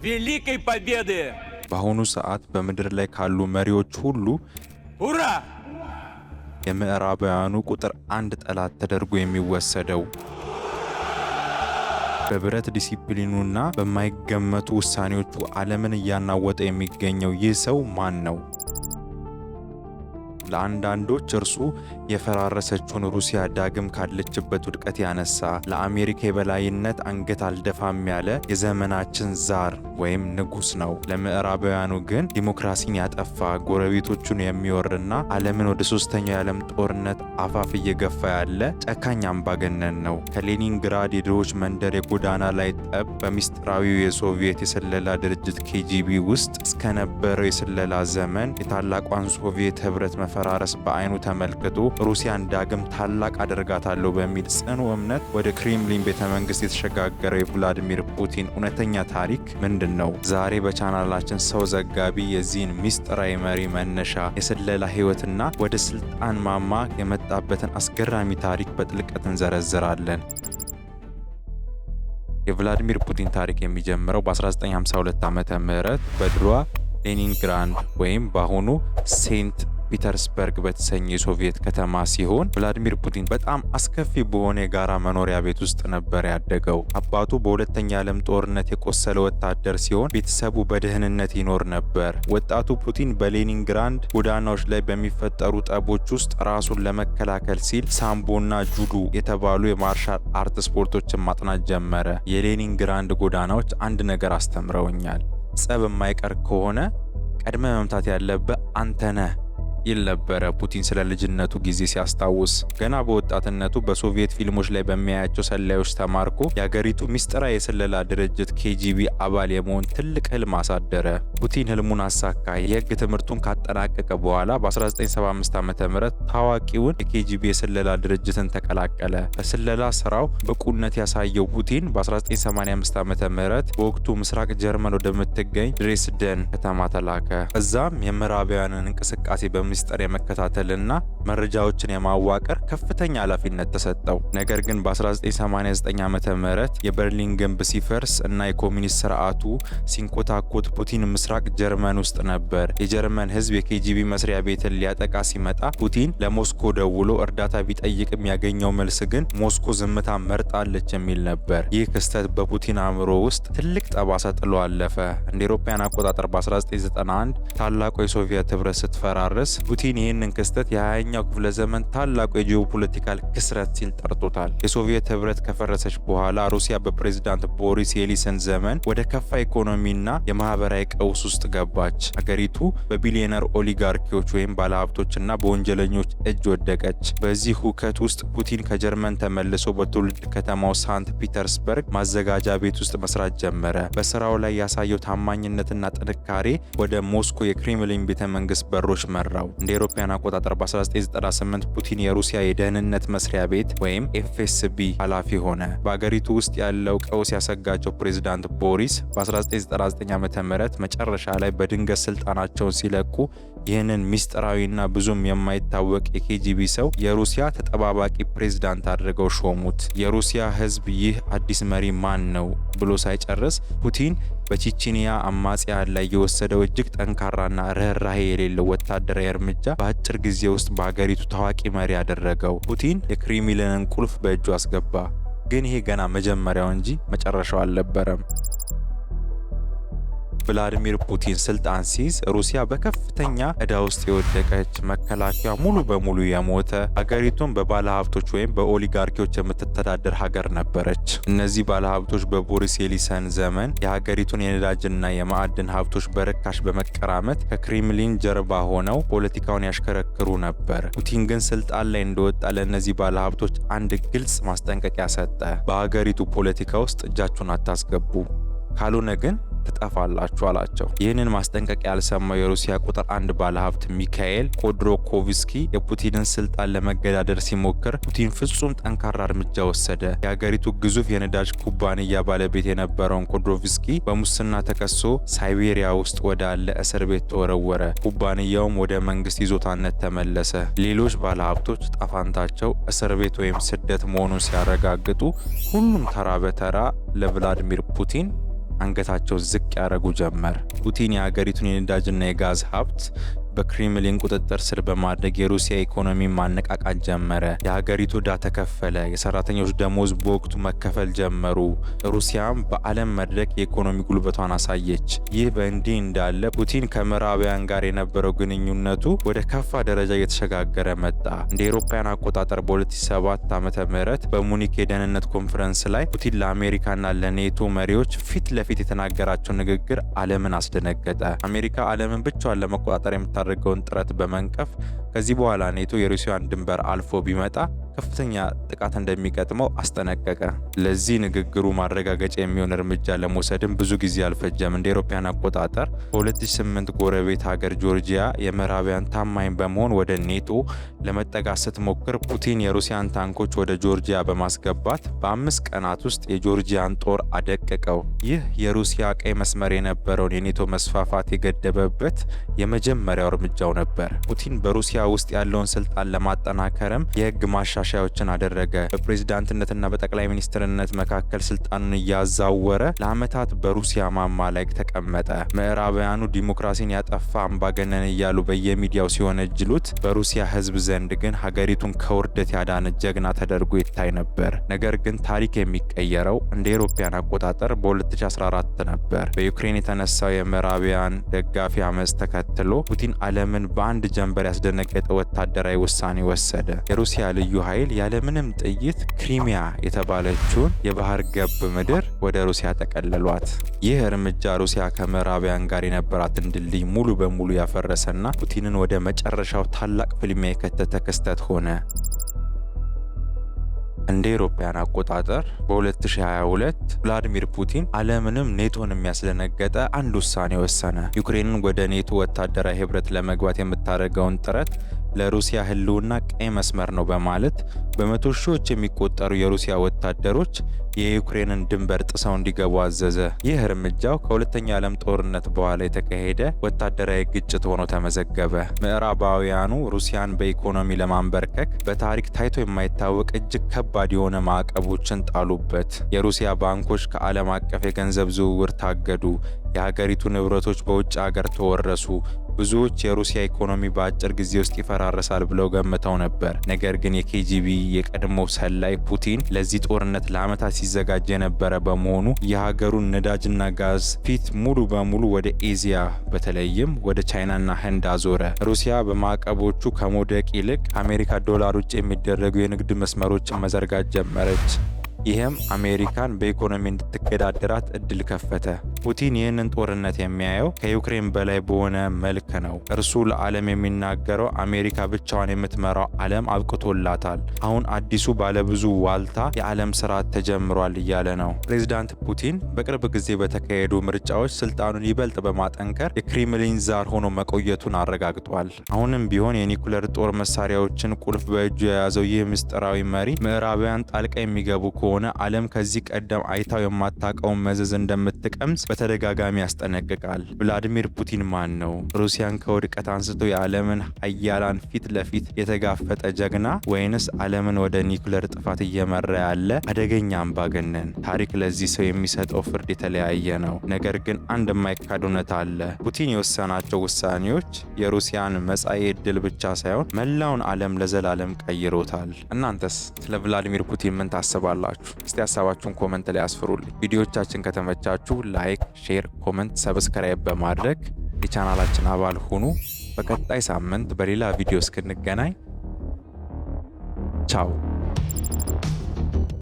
великой победы! በአሁኑ ሰዓት በምድር ላይ ካሉ መሪዎች ሁሉ Ура! የምዕራባውያኑ ቁጥር አንድ ጠላት ተደርጎ የሚወሰደው በብረት ዲሲፕሊኑና በማይገመቱ ውሳኔዎቹ ዓለምን እያናወጠ የሚገኘው ይህ ሰው ማን ነው? ለአንዳንዶች እርሱ የፈራረሰችውን ሩሲያ ዳግም ካለችበት ውድቀት ያነሳ፣ ለአሜሪካ የበላይነት አንገት አልደፋም ያለ የዘመናችን ዛር ወይም ንጉስ ነው። ለምዕራባውያኑ ግን ዲሞክራሲን ያጠፋ፣ ጎረቤቶቹን የሚወርና ዓለምን ወደ ሶስተኛው የዓለም ጦርነት አፋፍ እየገፋ ያለ ጨካኝ አምባገነን ነው። ከሌኒንግራድ የድሆች መንደር የጎዳና ላይ ጠብ በሚስጥራዊው የሶቪየት የስለላ ድርጅት ኬጂቢ ውስጥ እስከነበረው የስለላ ዘመን የታላቋን ሶቪየት ህብረት መፈራረስ በአይኑ ተመልክቶ ሩሲያን ዳግም ታላቅ አደርጋታለሁ በሚል ጽኑ እምነት ወደ ክሬምሊን ቤተመንግስት የተሸጋገረው የቭላዲሚር ፑቲን እውነተኛ ታሪክ ምንድን ነው? ዛሬ በቻናላችን ሰው ዘጋቢ የዚህን ሚስጥራዊ መሪ መነሻ፣ የስለላ ህይወትና ወደ ስልጣን ማማ የመጣበትን አስገራሚ ታሪክ በጥልቀት እንዘረዝራለን። የቭላዲሚር ፑቲን ታሪክ የሚጀምረው በ1952 ዓመተ ምህረት በድሯ ሌኒንግራድ ወይም በአሁኑ ሴንት ፒተርስበርግ በተሰኘ የሶቪየት ከተማ ሲሆን ቭላዲሚር ፑቲን በጣም አስከፊ በሆነ የጋራ መኖሪያ ቤት ውስጥ ነበር ያደገው። አባቱ በሁለተኛ ዓለም ጦርነት የቆሰለ ወታደር ሲሆን ቤተሰቡ በደህንነት ይኖር ነበር። ወጣቱ ፑቲን በሌኒንግራድ ጎዳናዎች ላይ በሚፈጠሩ ጠቦች ውስጥ ራሱን ለመከላከል ሲል ሳምቦና ጁዶ የተባሉ የማርሻል አርት ስፖርቶችን ማጥናት ጀመረ። የሌኒንግራድ ጎዳናዎች አንድ ነገር አስተምረውኛል። ጸብ የማይቀር ከሆነ ቀድመ መምታት ያለብህ አንተ ነህ ይል ነበረ ፑቲን ስለ ልጅነቱ ጊዜ ሲያስታውስ። ገና በወጣትነቱ በሶቪየት ፊልሞች ላይ በሚያያቸው ሰላዮች ተማርኮ የአገሪቱ ሚስጥራዊ የስለላ ድርጅት ኬጂቢ አባል የመሆን ትልቅ ህልም አሳደረ። ፑቲን ህልሙን አሳካ። የህግ ትምህርቱን ካጠናቀቀ በኋላ በ1975 ዓ.ም ታዋቂውን የኬጂቢ የስለላ ድርጅትን ተቀላቀለ። በስለላ ስራው ብቁነት ያሳየው ፑቲን በ1985 ዓ.ም በወቅቱ ምስራቅ ጀርመን ወደምትገኝ ድሬስደን ከተማ ተላከ። እዛም የምዕራባውያንን እንቅስቃሴ ሚስጥር የመከታተልና መረጃዎችን የማዋቀር ከፍተኛ ኃላፊነት ተሰጠው። ነገር ግን በ1989 ዓመተ ምህረት የበርሊን ግንብ ሲፈርስ እና የኮሚኒስት ስርዓቱ ሲንኮታኮት ፑቲን ምስራቅ ጀርመን ውስጥ ነበር። የጀርመን ህዝብ የኬጂቢ መስሪያ ቤትን ሊያጠቃ ሲመጣ ፑቲን ለሞስኮ ደውሎ እርዳታ ቢጠይቅም ያገኘው መልስ ግን ሞስኮ ዝምታ መርጣለች የሚል ነበር። ይህ ክስተት በፑቲን አእምሮ ውስጥ ትልቅ ጠባሳ ጥሎ አለፈ። እንደ አውሮፓውያን አቆጣጠር በ1991 ታላቁ የሶቪየት ህብረት ስትፈራረስ ፑቲን ይህንን ክስተት የ20ኛው ክፍለ ዘመን ታላቁ የጂኦፖለቲካል ክስረት ሲል ጠርቶታል። የሶቪየት ህብረት ከፈረሰች በኋላ ሩሲያ በፕሬዝዳንት ቦሪስ የሊሰን ዘመን ወደ ከፋ ኢኮኖሚና የማህበራዊ ቀውስ ውስጥ ገባች። አገሪቱ በቢሊዮነር ኦሊጋርኪዎች ወይም ባለሀብቶችና በወንጀለኞች እጅ ወደቀች። በዚህ ሁከት ውስጥ ፑቲን ከጀርመን ተመልሶ በትውልድ ከተማው ሳንት ፒተርስበርግ ማዘጋጃ ቤት ውስጥ መስራት ጀመረ። በስራው ላይ ያሳየው ታማኝነትና ጥንካሬ ወደ ሞስኮ የክሬምሊን ቤተመንግስት በሮች መራው። እንደ አውሮፓውያን አቆጣጠር በ1998 ፑቲን የሩሲያ የደህንነት መስሪያ ቤት ወይም ኤፍኤስቢ ኃላፊ ሆነ። በአገሪቱ ውስጥ ያለው ቀውስ ያሰጋቸው ፕሬዝዳንት ቦሪስ በ1999 ዓ.ም መጨረሻ ላይ በድንገት ስልጣናቸውን ሲለቁ ይህንን ሚስጥራዊና ብዙም የማይታወቅ የኬጂቢ ሰው የሩሲያ ተጠባባቂ ፕሬዝዳንት አድርገው ሾሙት። የሩሲያ ህዝብ ይህ አዲስ መሪ ማን ነው ብሎ ሳይጨርስ ፑቲን በቼቼንያ አማጽያን ላይ የወሰደው እጅግ ጠንካራና ርህራሄ የሌለው ወታደራዊ እርምጃ በአጭር ጊዜ ውስጥ በአገሪቱ ታዋቂ መሪ ያደረገው። ፑቲን የክሬምሊንን ቁልፍ በእጁ አስገባ። ግን ይሄ ገና መጀመሪያው እንጂ መጨረሻው አልነበረም። ቭላዲሚር ፑቲን ስልጣን ሲይዝ ሩሲያ በከፍተኛ ዕዳ ውስጥ የወደቀች፣ መከላከያ ሙሉ በሙሉ የሞተ፣ አገሪቱን በባለሀብቶች ወይም በኦሊጋርኪዎች የምትተዳደር ሀገር ነበረች። እነዚህ ባለሀብቶች በቦሪስ የሊሰን ዘመን የሀገሪቱን የነዳጅና የማዕድን ሀብቶች በርካሽ በመቀራመት ከክሬምሊን ጀርባ ሆነው ፖለቲካውን ያሽከረክሩ ነበር። ፑቲን ግን ስልጣን ላይ እንደወጣ ለእነዚህ ባለሀብቶች አንድ ግልጽ ማስጠንቀቂያ ሰጠ። በሀገሪቱ ፖለቲካ ውስጥ እጃችሁን አታስገቡ፣ ካልሆነ ግን ትጠፋላችሁ አላቸው። ይህንን ማስጠንቀቂያ ያልሰማው የሩሲያ ቁጥር አንድ ባለሀብት ሚካኤል ኮድሮኮቭስኪ የፑቲንን ስልጣን ለመገዳደር ሲሞክር ፑቲን ፍጹም ጠንካራ እርምጃ ወሰደ። የሀገሪቱ ግዙፍ የነዳጅ ኩባንያ ባለቤት የነበረውን ኮድሮኮቭስኪ በሙስና ተከሶ ሳይቤሪያ ውስጥ ወዳለ እስር ቤት ተወረወረ። ኩባንያውም ወደ መንግስት ይዞታነት ተመለሰ። ሌሎች ባለሀብቶች ጣፋንታቸው እስር ቤት ወይም ስደት መሆኑን ሲያረጋግጡ ሁሉም ተራ በተራ ለቭላዲሚር ፑቲን አንገታቸው ዝቅ ያደረጉ ጀመር። ፑቲን የሀገሪቱን የነዳጅና የጋዝ ሀብት በክሬምሊን ቁጥጥር ስር በማድረግ የሩሲያ ኢኮኖሚ ማነቃቃት ጀመረ። የሀገሪቱ ዕዳ ተከፈለ። የሰራተኞች ደሞዝ በወቅቱ መከፈል ጀመሩ። ሩሲያም በዓለም መድረክ የኢኮኖሚ ጉልበቷን አሳየች። ይህ በእንዲህ እንዳለ ፑቲን ከምዕራባውያን ጋር የነበረው ግንኙነቱ ወደ ከፋ ደረጃ እየተሸጋገረ መጣ። እንደ አውሮፓውያን አቆጣጠር በ2007 ዓ.ም በሙኒክ የደህንነት ኮንፈረንስ ላይ ፑቲን ለአሜሪካና ለኔቶ መሪዎች ፊት ለፊት የተናገራቸው ንግግር ዓለምን አስደነገጠ። አሜሪካ ዓለምን ብቻዋን ለመቆጣጠር የምታደርገውን ጥረት በመንቀፍ ከዚህ በኋላ ኔቶ የሩሲያን ድንበር አልፎ ቢመጣ ከፍተኛ ጥቃት እንደሚገጥመው አስጠነቀቀ። ለዚህ ንግግሩ ማረጋገጫ የሚሆን እርምጃ ለመውሰድም ብዙ ጊዜ አልፈጀም። እንደ አውሮፓውያን አቆጣጠር በ2008 ጎረቤት ሀገር ጆርጂያ የምዕራባውያን ታማኝ በመሆን ወደ ኔቶ ለመጠጋት ስትሞክር ፑቲን የሩሲያን ታንኮች ወደ ጆርጂያ በማስገባት በ5 ቀናት ውስጥ የጆርጂያን ጦር አደቀቀው። ይህ የሩሲያ ቀይ መስመር የነበረውን የኔቶ መስፋፋት የገደበበት የመጀመሪያው እርምጃው ነበር። ፑቲን በሩሲያ ውስጥ ያለውን ስልጣን ለማጠናከርም የህግ ማሻሻያዎችን አደረገ። በፕሬዝዳንትነትና በጠቅላይ ሚኒስትርነት መካከል ስልጣኑን እያዛወረ ለዓመታት በሩሲያ ማማ ላይ ተቀመጠ። ምዕራባውያኑ ዲሞክራሲን ያጠፋ አምባገነን እያሉ በየሚዲያው ሲወነጅሉት፣ በሩሲያ ህዝብ ዘንድ ግን ሀገሪቱን ከውርደት ያዳነ ጀግና ተደርጎ ይታይ ነበር። ነገር ግን ታሪክ የሚቀየረው እንደ አውሮፓውያን አቆጣጠር በ2014 ነበር። በዩክሬን የተነሳው የምዕራባውያን ደጋፊ አመጽ ተከትሎ ፑቲን ዓለምን በአንድ ጀንበር ያስደነገጠ ወታደራዊ ውሳኔ ወሰደ። የሩሲያ ልዩ ኃይል ያለምንም ጥይት ክሪሚያ የተባለችውን የባህር ገብ ምድር ወደ ሩሲያ ጠቀለሏት። ይህ እርምጃ ሩሲያ ከምዕራባውያን ጋር የነበራትን ድልድይ ሙሉ በሙሉ ያፈረሰና ፑቲንን ወደ መጨረሻው ታላቅ ፍልሚያ የከተተ ክስተት ሆነ። እንደ አውሮፓውያን አቆጣጠር በ2022 ቭላዲሚር ፑቲን ዓለምንም ኔቶን የሚያስደነገጠ አንድ ውሳኔ ወሰነ። ዩክሬንን ወደ ኔቶ ወታደራዊ ህብረት ለመግባት የምታደርገውን ጥረት ለሩሲያ ህልውና ቀይ መስመር ነው በማለት በመቶ ሺዎች የሚቆጠሩ የሩሲያ ወታደሮች የዩክሬንን ድንበር ጥሰው እንዲገቡ አዘዘ። ይህ እርምጃው ከሁለተኛው ዓለም ጦርነት በኋላ የተካሄደ ወታደራዊ ግጭት ሆኖ ተመዘገበ። ምዕራባውያኑ ሩሲያን በኢኮኖሚ ለማንበርከክ በታሪክ ታይቶ የማይታወቅ እጅግ ከባድ የሆነ ማዕቀቦችን ጣሉበት። የሩሲያ ባንኮች ከዓለም አቀፍ የገንዘብ ዝውውር ታገዱ። የሀገሪቱ ንብረቶች በውጭ ሀገር ተወረሱ። ብዙዎች የሩሲያ ኢኮኖሚ በአጭር ጊዜ ውስጥ ይፈራረሳል ብለው ገምተው ነበር። ነገር ግን የኬጂቢ የቀድሞ ሰላይ ፑቲን ለዚህ ጦርነት ለዓመታት ሲዘጋጅ የነበረ በመሆኑ የሀገሩን ነዳጅና ጋዝ ፊት ሙሉ በሙሉ ወደ ኤዚያ በተለይም ወደ ቻይናና ህንድ አዞረ። ሩሲያ በማዕቀቦቹ ከመውደቅ ይልቅ ከአሜሪካ ዶላር ውጭ የሚደረጉ የንግድ መስመሮችን መዘርጋት ጀመረች። ይህም አሜሪካን በኢኮኖሚ እንድትገዳደራት እድል ከፈተ። ፑቲን ይህንን ጦርነት የሚያየው ከዩክሬን በላይ በሆነ መልክ ነው። እርሱ ለዓለም የሚናገረው አሜሪካ ብቻዋን የምትመራው ዓለም አብቅቶላታል፣ አሁን አዲሱ ባለብዙ ዋልታ የዓለም ስርዓት ተጀምሯል እያለ ነው። ፕሬዚዳንት ፑቲን በቅርብ ጊዜ በተካሄዱ ምርጫዎች ስልጣኑን ይበልጥ በማጠንከር የክሬምሊን ዛር ሆኖ መቆየቱን አረጋግጧል። አሁንም ቢሆን የኒኩለር ጦር መሳሪያዎችን ቁልፍ በእጁ የያዘው ይህ ምስጢራዊ መሪ ምዕራባውያን ጣልቃ የሚገቡ ከሆነ ዓለም ከዚህ ቀደም አይታው የማታውቀውን መዘዝ እንደምትቀምስ በተደጋጋሚ ያስጠነቅቃል። ቭላዲሚር ፑቲን ማን ነው? ሩሲያን ከውድቀት አንስቶ የዓለምን ሀያላን ፊት ለፊት የተጋፈጠ ጀግና ወይንስ ዓለምን ወደ ኒኩለር ጥፋት እየመራ ያለ አደገኛ አምባገነን? ታሪክ ለዚህ ሰው የሚሰጠው ፍርድ የተለያየ ነው። ነገር ግን አንድ የማይካድ እውነት አለ። ፑቲን የወሰናቸው ውሳኔዎች የሩሲያን መጻኢ ዕድል ብቻ ሳይሆን መላውን ዓለም ለዘላለም ቀይሮታል። እናንተስ ስለ ቭላዲሚር ፑቲን ምን ታስባላችሁ? እስቲ ሀሳባችሁን ኮመንት ላይ አስፍሩልኝ። ቪዲዮዎቻችን ከተመቻችሁ ላይክ፣ ሼር፣ ኮመንት፣ ሰብስክራይብ በማድረግ የቻናላችን አባል ሁኑ። በቀጣይ ሳምንት በሌላ ቪዲዮ እስክንገናኝ ቻው።